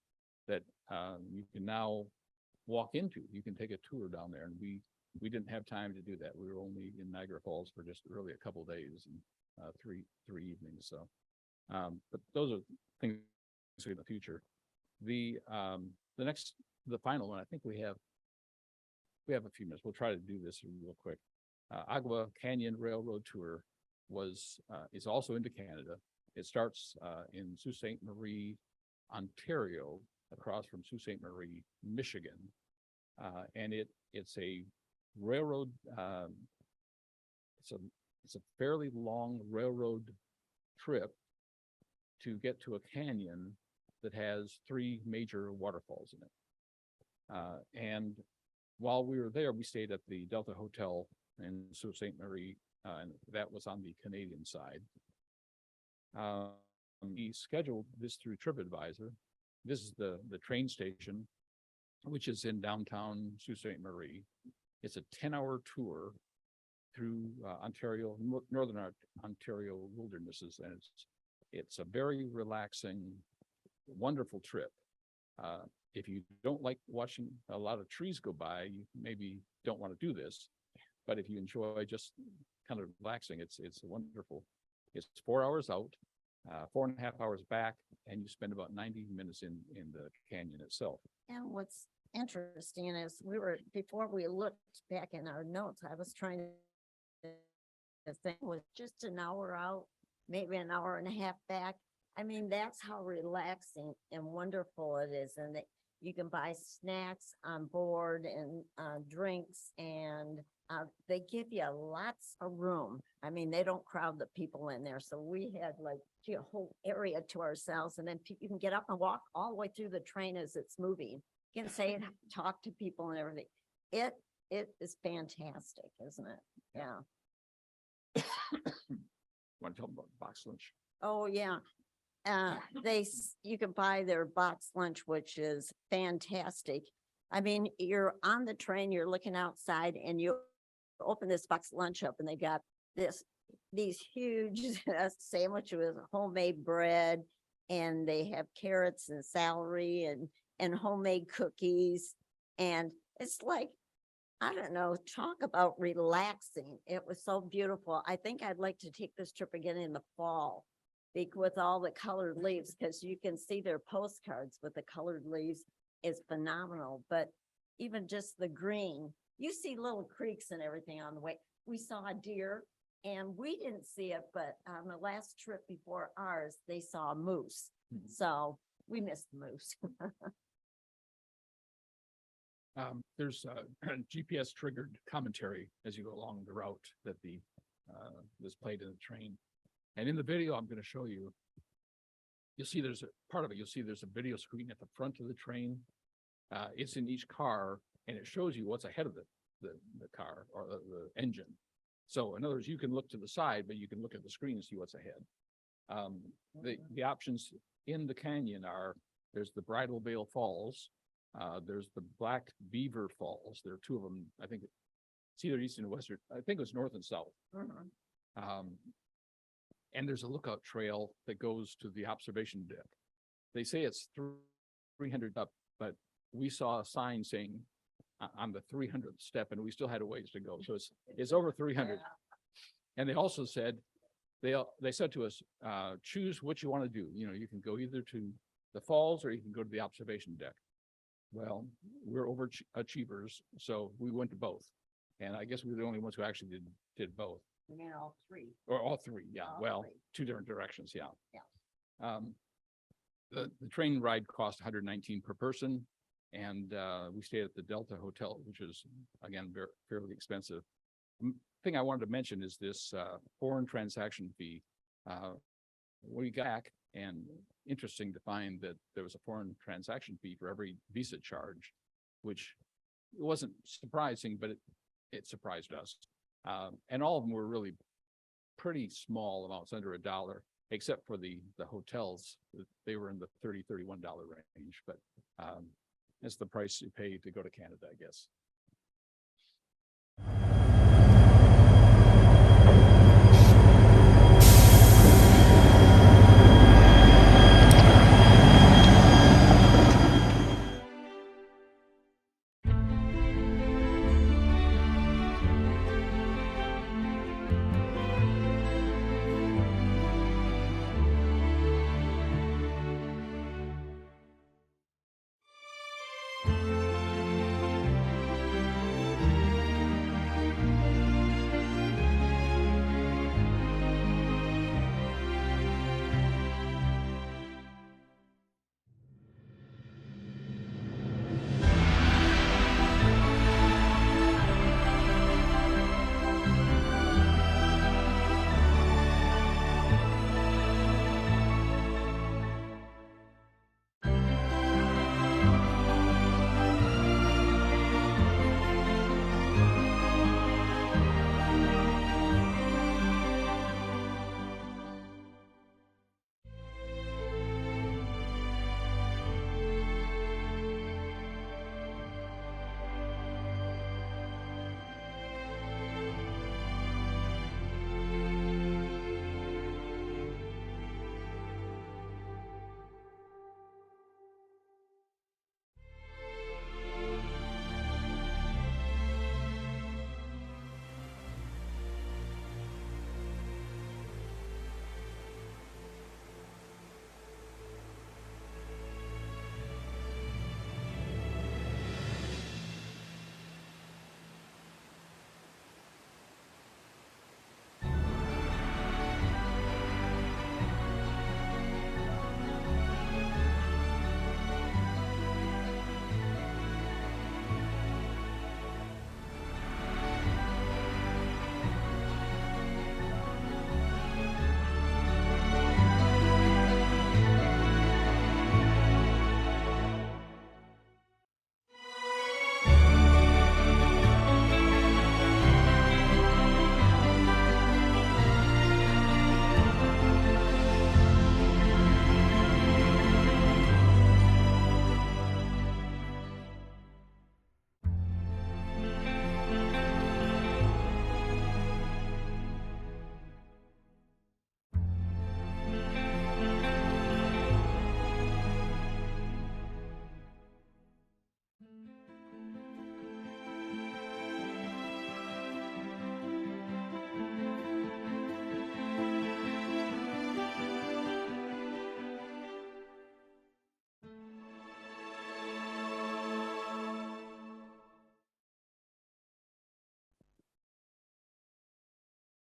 that you can now walk into. You can take a tour down there, and we didn't have time to do that. We were only in Niagara Falls for just really a couple of days and three evenings. So, but those are things in the future. The final one, I think we have a few minutes. We'll try to do this real quick. Agawa Canyon Railroad Tour is also into Canada. It starts in Sault Ste. Marie, Ontario, across from Sault Ste. Marie, Michigan, and it's a railroad. It's a fairly long railroad trip to get to a canyon that has 3 major waterfalls in it. And while we were there, we stayed at the Delta Hotel in Sault Ste. Marie, and that was on the Canadian side. We scheduled this through TripAdvisor. This is the train station, which is in downtown Sault Ste. Marie. It's a 10-hour tour through Ontario, northern Ontario wildernesses, and it's a very relaxing, wonderful trip. If you don't like watching a lot of trees go by, you maybe don't want to do this. But if you enjoy just kind of relaxing, it's wonderful. It's 4 hours out, 4.5 hours back, and you spend about 90 minutes in the canyon itself. And what's interesting is before we looked back in our notes, I was trying to think was just an hour out, maybe an hour and a half back. I mean, that's how relaxing and wonderful it is. And that you can buy snacks on board and drinks, and they give you lots of room. I mean, they don't crowd the people in there. So we had like a whole area to ourselves, and then you can get up and walk all the way through the train as it's moving. You can say and talk to people and everything. It is fantastic, isn't it? Yeah. Want to tell them about box lunch? Oh, yeah. You can buy their box lunch, which is fantastic. I mean, you're on the train, you're looking outside, and you open this box lunch up, and they got these huge sandwiches with homemade bread, and they have carrots and celery and homemade cookies. And it's like, I don't know, talk about relaxing. It was so beautiful. I think I'd like to take this trip again in the fall with all the colored leaves, because you can see their postcards with the colored leaves is phenomenal. But even just the green, you see little creeks and everything on the way. We saw a deer, and we didn't see it, but on the last trip before ours, they saw a moose. So we missed the moose. There's GPS triggered commentary as you go along the route that was played in the train. And in the video I'm going to show you, you'll see there's a video screen at the front of the train. It's in each car, and it shows you what's ahead of the car or the engine. So in other words, you can look to the side, but you can look at the screen and see what's ahead. The options in the canyon there's the Bridal Veil Falls. There's the Black Beaver Falls. There are 2 of them. I think it's either east and western. I think it was north and south. And there's a lookout trail that goes to the observation deck. They say it's 300 up, but we saw a sign saying on the 300th step, and we still had a ways to go. So it's over 300. Yeah. And they also said, they said to us, choose what you want to do. You know, you can go either to the falls or you can go to the observation deck. Well, we're overachievers, so we went to both. And I guess we were the only ones who actually did both, You mean all three? or all three, yeah, All well, three. two different directions, yeah. Yeah. The train ride cost 119 per person, and we stayed at the Delta Hotel, which is, again, fairly expensive. Thing I wanted to mention is this foreign transaction fee. We got back, and interesting to find that there was a foreign transaction fee for every visa charge, which wasn't surprising, but it surprised us. And all of them were really pretty small amounts, under $1, except for the hotels. They were in the $30-31 range, but that's the price you pay to go to Canada, I guess.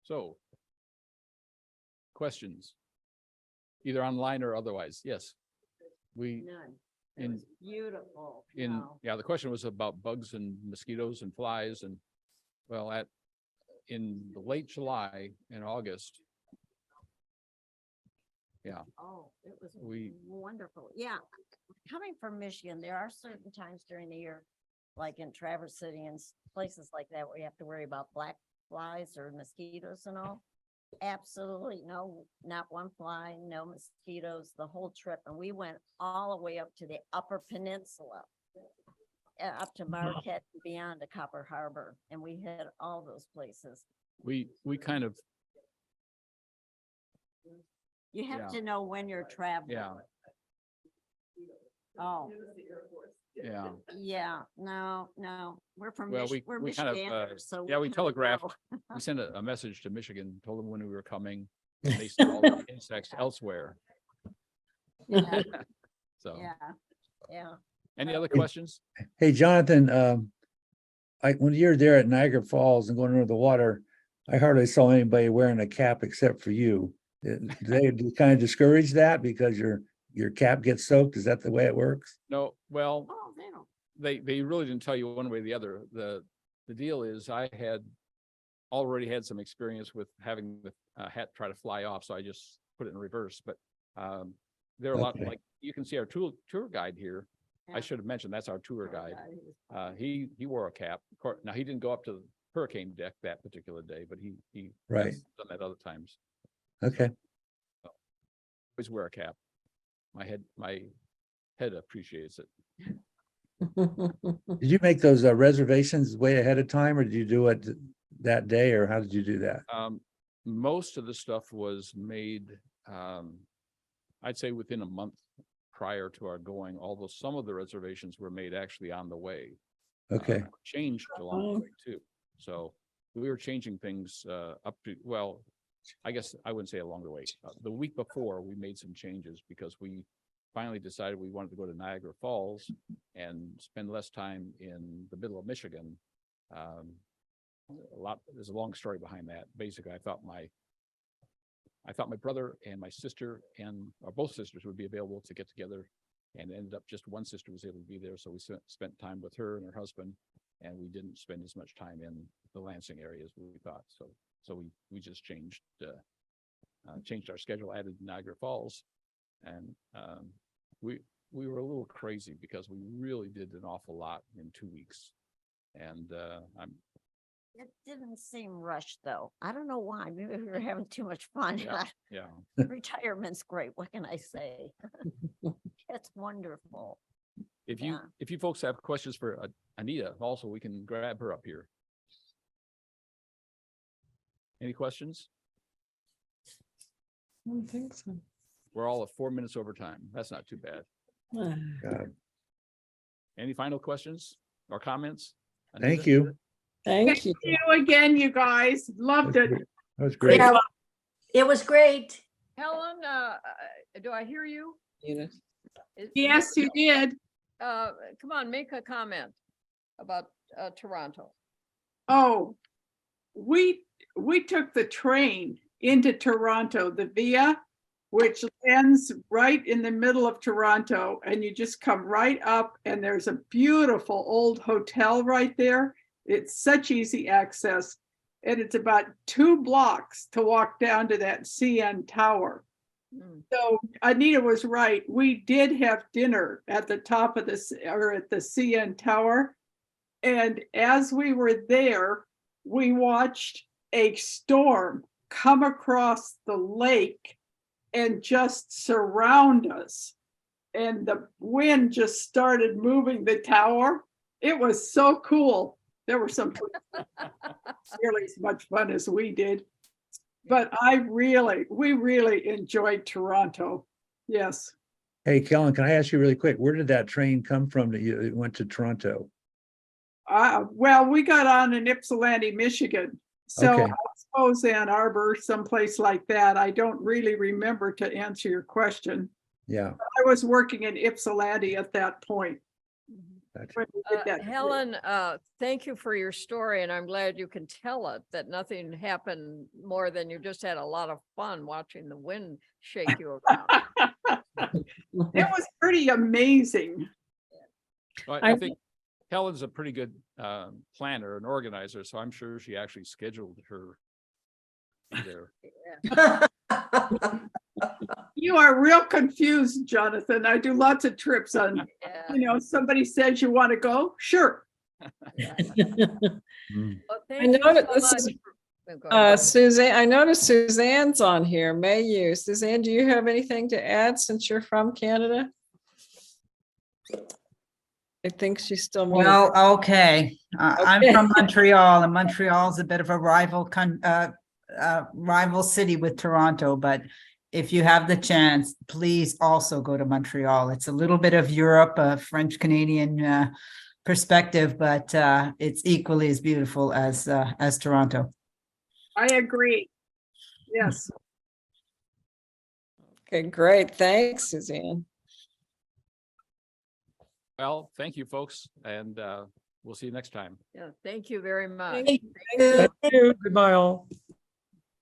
So, questions, either online or otherwise? Yes. We, None. It in- was beautiful. yeah, the question was about bugs and mosquitoes and flies, and well, in the late July and August. Yeah, Oh, it was We- wonderful. Yeah. Coming from Michigan, there are certain times during the year, like in Traverse City and places like that, where you have to worry about black flies or mosquitoes and all. Absolutely no, not one fly, no mosquitoes, the whole trip. And we went all the way up to the Upper Peninsula, up to Marquette, and beyond to Copper Harbor, and we hit all those places. we kind of, You have Yeah. to know when you're traveling. yeah, Oh, yeah. yeah, no, we're from, Well, we're we kind of, Michiganders, so. yeah, we kinda telegraphed. know. We sent a message to Michigan, told them when we were coming, and they sent all the insects elsewhere. Yeah, So, yeah, yeah. any other questions? Hey, Jonathan, when you're there at Niagara Falls and going under the water, I hardly saw anybody wearing a cap except for you. They kind of discourage that because your cap gets soaked. Is that the way it works? No, well, Oh, they don't. they really didn't tell you one way or the other. The deal is I had already had some experience with having the hat try to fly off, so I just put it in reverse. But there are a lot, Okay. like you can see our tour guide here. I Yeah. should have mentioned that's our tour Oh, guide. yeah, he was- He wore a cap. Now he didn't go up to the hurricane deck that particular day, but he Right. has done that other times. Okay. Always wear a cap. My head appreciates it. Did you make those reservations way ahead of time, or did you do it that day, or how did you do that? Most of the stuff was made, I'd say within a month prior to our going, although some of the reservations were made actually on the way. Okay. Changed along the way too. So we were changing things up to, well, I guess I wouldn't say along the way. The week before, we made some changes because we finally decided we wanted to go to Niagara Falls and spend less time in the middle of Michigan. There's a long story behind that. Basically, I thought my brother and my sister or both sisters would be available to get together, and ended up just one sister was able to be there. So we spent time with her and her husband, and we didn't spend as much time in the Lansing area as we thought. So we just changed our schedule, added Niagara Falls, and we were a little crazy because we really did an awful lot in 2 weeks, and It didn't seem rushed, though. I don't know why. Maybe we were having too much fun. yeah. Retirement's great. What can I say? It's wonderful. If Yeah. you folks have questions for Anita, also we can grab her up here. Any questions? I don't think so. We're all at 4 minutes over time. That's not too bad. God. Any final questions or comments? Thank Anita? you. Thank you. You again, you guys. Loved it. That was great. Yeah, it was great. Helen, do I hear you? Edith. Yes, you did. Come on, make a comment about Toronto. Oh, we took the train into Toronto, the Via, which ends right in the middle of Toronto, and you just come right up, and there's a beautiful old hotel right there. It's such easy access, and it's about 2 blocks to walk down to that CN Tower. Mm. So Anita was right. We did have dinner at the top of the CN Tower. And as we were there, we watched a storm come across the lake and just surround us. And the wind just started moving the tower. It was so cool. There were some nearly as much fun as we did. But we really enjoyed Toronto. Yes. Hey, Kellen, can I ask you really quick, where did that train come from that you went to Toronto? Well, we got on in Ypsilanti, Michigan. So Okay. I suppose Ann Arbor, someplace like that. I don't really remember to answer your question. Yeah. I was working in Ypsilanti at that point. Gotcha. when we did that. Helen, thank you for your story, and I'm glad you can tell it, that nothing happened more than you just had a lot of fun watching the wind shake you around. It was pretty amazing. Well, I- I think Helen's a pretty good planner and organizer, so I'm sure she actually scheduled her there. You are real confused, Jonathan. I do lots of trips on, Yeah. somebody says you want to go, sure. Mm. Well, I thank you know that so this is, much for- go ahead. Suzanne, I noticed Suzanne's on here. May you? Suzanne, do you have anything to add since you're from Canada? I think she's still muted. Well, okay. I'm Okay. from Montreal, and Montreal's a bit of a rival city with Toronto, but if you have the chance, please also go to Montreal. It's a little bit of Europe, a French-Canadian perspective, but it's equally as beautiful as Toronto. I agree. Yes. Okay, great. Thanks, Suzanne. Well, thank you, folks, and We'll see you next time. Yeah, thank you very much. Thank you. Thank you. Goodbye all.